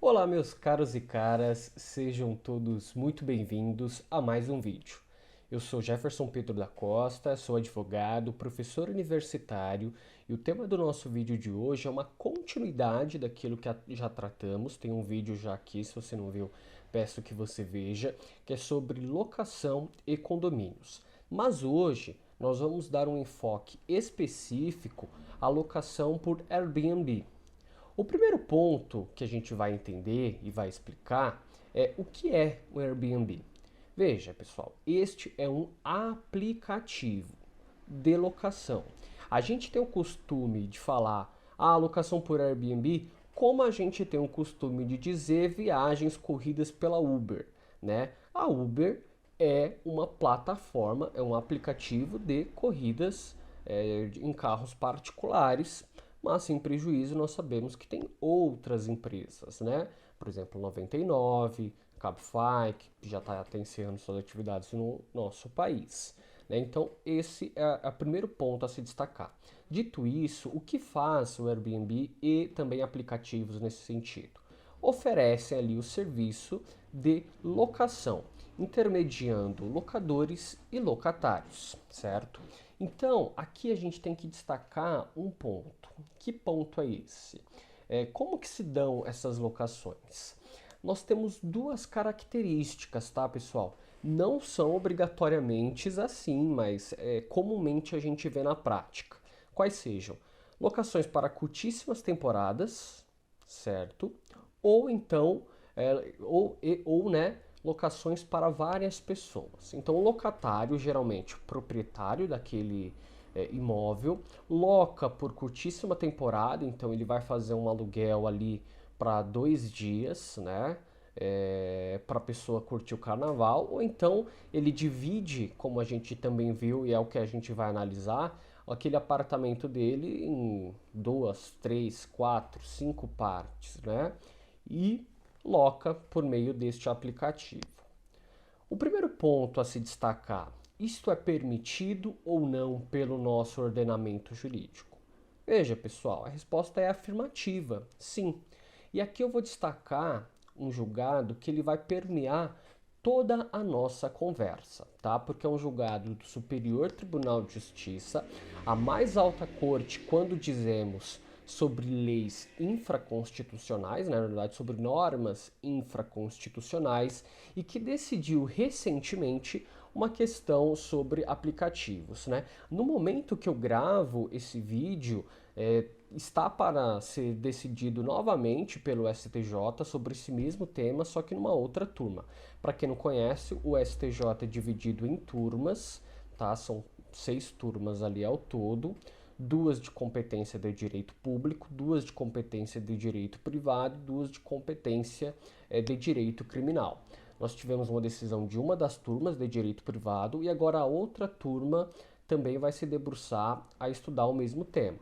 Olá, meus caros e caras, sejam todos muito bem-vindos a mais um vídeo. Eu sou Jefferson Pedro da Costa, sou advogado, professor universitário e o tema do nosso vídeo de hoje é uma continuidade daquilo que já tratamos. Tem um vídeo já aqui, se você não viu, peço que você veja, que é sobre locação e condomínios. Mas hoje nós vamos dar um enfoque específico à locação por Airbnb. O primeiro ponto que a gente vai entender e vai explicar é o que é o Airbnb. Veja, pessoal, este é um aplicativo de locação. A gente tem o costume de falar a locação por Airbnb, como a gente tem o costume de dizer viagens corridas pela Uber, né? A Uber é uma plataforma, é um aplicativo de corridas em carros particulares, mas sem prejuízo nós sabemos que tem outras empresas, né? Por exemplo, 99, Cabify, que já está encerrando suas atividades no nosso país. Né? Então, esse é o primeiro ponto a se destacar. Dito isso, o que faz o Airbnb e também aplicativos nesse sentido? Oferecem ali o serviço de locação, intermediando locadores e locatários, certo? Então, aqui a gente tem que destacar um ponto. Que ponto é esse? Como que se dão essas locações? Nós temos duas características, tá, pessoal? Não são obrigatoriamente assim, mas comumente a gente vê na prática. Quais sejam? Locações para curtíssimas temporadas, certo? Ou então, né, locações para várias pessoas. Então, o locatário, geralmente o proprietário daquele imóvel, loca por curtíssima temporada, então ele vai fazer um aluguel ali para 2 dias, né? Para a pessoa curtir o carnaval, ou então ele divide, como a gente também viu e é o que a gente vai analisar, aquele apartamento dele em 2, 3, 4, 5 partes, né? E loca por meio deste aplicativo. O primeiro ponto a se destacar: isto é permitido ou não pelo nosso ordenamento jurídico? Veja, pessoal, a resposta é afirmativa, sim. E aqui eu vou destacar um julgado que ele vai permear toda a nossa conversa, tá? Porque é um julgado do Superior Tribunal de Justiça, a mais alta corte, quando dizemos sobre leis infraconstitucionais, né, na verdade sobre normas infraconstitucionais, e que decidiu recentemente uma questão sobre aplicativos, né? No momento que eu gravo esse vídeo, está para ser decidido novamente pelo STJ sobre esse mesmo tema, só que numa outra turma. Para quem não conhece, o STJ é dividido em turmas, tá? São 6 turmas ali ao todo, 2 de competência de direito público, 2 de competência de direito privado, 2 de competência de direito criminal. Nós tivemos uma decisão de uma das turmas de direito privado e agora a outra turma também vai se debruçar a estudar o mesmo tema.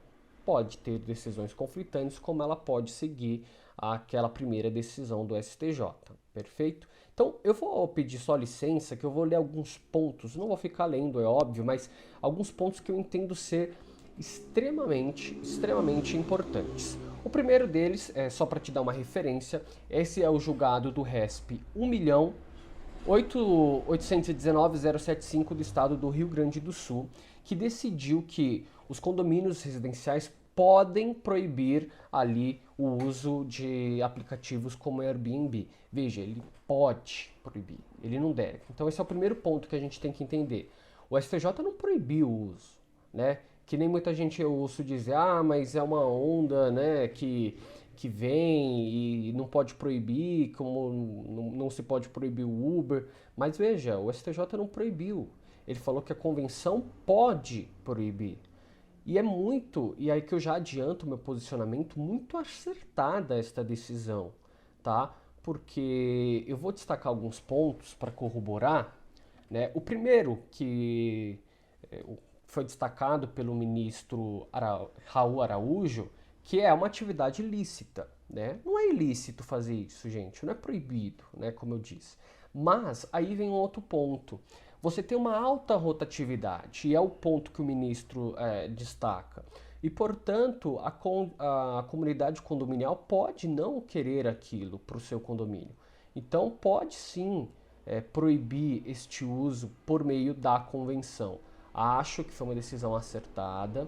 Pode ter decisões conflitantes, como ela pode seguir aquela primeira decisão do STJ, perfeito? Então, eu vou pedir só licença, que eu vou ler alguns pontos, não vou ficar lendo, é óbvio, mas alguns pontos que eu entendo ser extremamente importantes. O primeiro deles, só para te dar uma referência, esse é o julgado do RESP 1.819.075 do estado do Rio Grande do Sul, que decidiu que os condomínios residenciais podem proibir ali o uso de aplicativos como Airbnb. Veja, ele pode proibir, ele não deve. Então esse é o primeiro ponto que a gente tem que entender. O STJ não proibiu o uso, né? Que nem muita gente eu ouço dizer, mas é uma onda, né, que vem e não pode proibir, como não se pode proibir o Uber. Mas veja, o STJ não proibiu. Ele falou que a convenção pode proibir. E aí que eu já adianto meu posicionamento, muito acertada esta decisão, tá? Porque eu vou destacar alguns pontos para corroborar, né? O primeiro que foi destacado pelo ministro Raul Araújo, que é uma atividade ilícita, né? Não é ilícito fazer isso, gente, não é proibido, né, como eu disse. Mas aí vem um outro ponto. Você tem uma alta rotatividade, e é o ponto que o ministro destaca. E, portanto, a comunidade condominial pode não querer aquilo para o seu condomínio. Então, pode sim proibir este uso por meio da convenção. Acho que foi uma decisão acertada,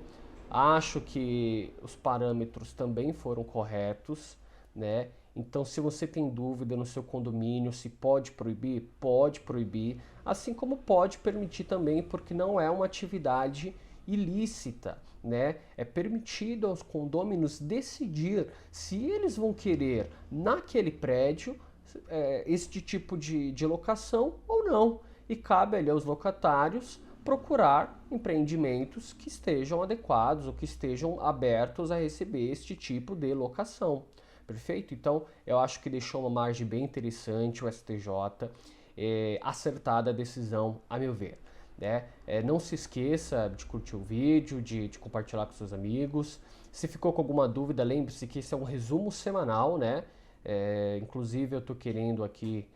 acho que os parâmetros também foram corretos, né? Então, se você tem dúvida no seu condomínio se pode proibir, assim como pode permitir também, porque não é uma atividade ilícita, né? É permitido aos condôminos decidir se eles vão querer naquele prédio este tipo de locação ou não. E cabe ali aos locatários procurar empreendimentos que estejam adequados ou que estejam abertos a receber este tipo de locação. Perfeito? Então, eu acho que deixou uma margem bem interessante o STJ, acertada a decisão, a meu ver. Né? Não se esqueça de curtir o vídeo, de compartilhar com seus amigos. Se ficou com alguma dúvida, lembre-se que esse é um resumo semanal, né? Inclusive, eu estou querendo aqui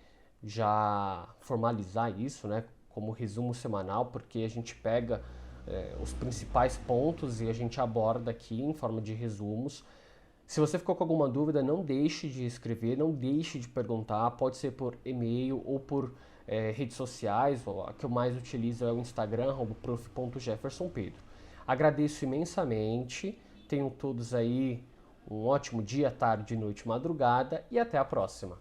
já formalizar isso, né? Como resumo semanal, porque a gente pega os principais pontos e a gente aborda aqui em forma de resumos. Se você ficou com alguma dúvida, não deixe de escrever, não deixe de perguntar. Pode ser por e-mail ou por redes sociais. A que eu mais utilizo é o Instagram, prof.jeffersonpedro. Agradeço imensamente. Tenham todos aí um ótimo dia, tarde, noite, madrugada e até a próxima.